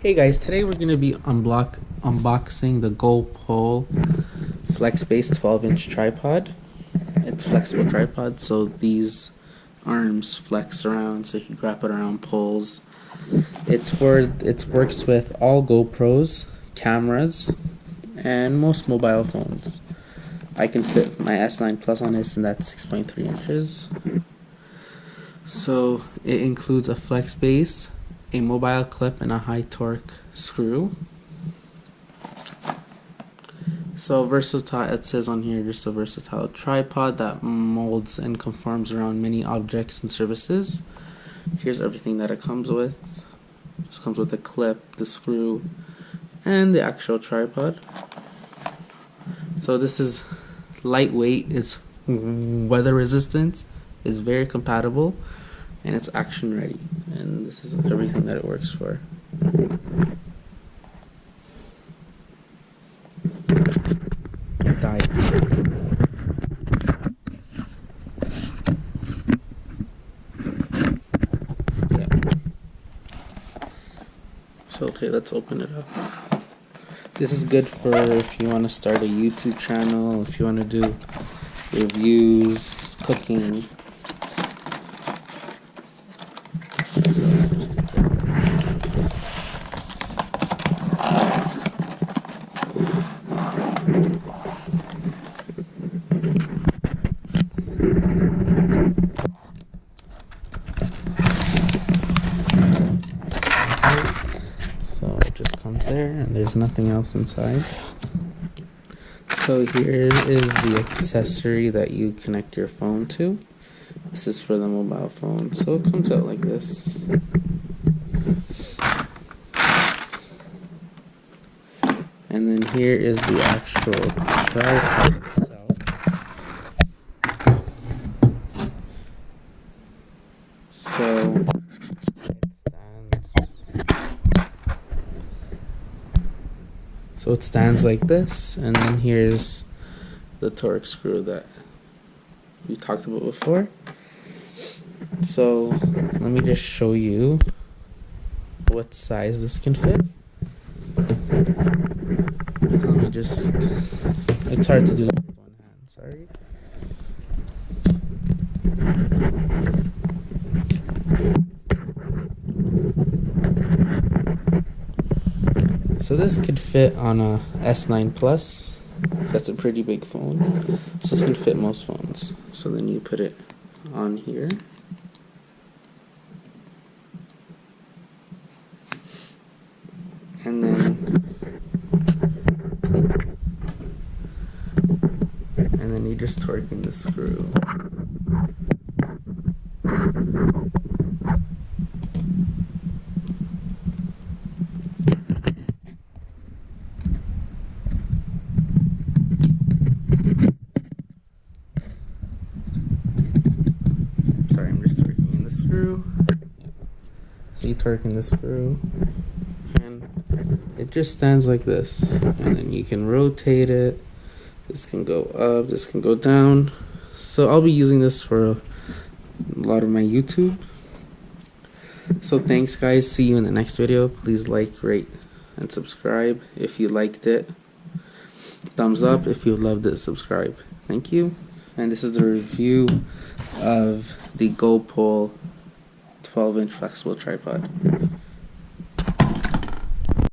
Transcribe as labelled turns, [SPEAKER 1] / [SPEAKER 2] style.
[SPEAKER 1] Hey guys, today we're going to be unboxing the GOPOLE flexbase 12-inch tripod. It's flexible tripod, so these arms flex around so you can wrap it around poles. It works with all GoPros, cameras, and most mobile phones. I can fit my S9 Plus on this, and that's 6.3 inches. So it includes a flex base, a mobile clip, and a high torque screw. So versatile, it says on here, just a versatile tripod that molds and conforms around many objects and surfaces. Here's everything that it comes with. This comes with the clip, the screw, and the actual tripod. So this is lightweight, it's weather resistant, it's very compatible, and it's action ready. And this is everything that it works for. It died. Yeah. So okay, let's open it up. This is good for if you want to start a YouTube channel, if you want to do reviews, cooking. So it just comes there, and there's nothing else inside. So here is the accessory that you connect your phone to. This is for the mobile phone. So it comes out like this. And then here is the actual tripod itself. So it stands like this, and then here's the torque screw that we talked about before. So let me just show you what size this can fit. So let me just, it's hard to do this with one hand, sorry. So this could fit on a S9 Plus. That's a pretty big phone. So this can fit most phones. So then you put it on here. And then you just torque in the screw. Sorry, I'm just torquing in the screw. So you torque in the screw, and it just stands like this. And then you can rotate it. This can go up, this can go down. So I'll be using this for a lot of my YouTube. So thanks guys, see you in the next video. Please like, rate, and subscribe if you liked it. Thumbs up if you loved it, subscribe. Thank you. And this is the review of the GOPOLE 12-inch flexible tripod.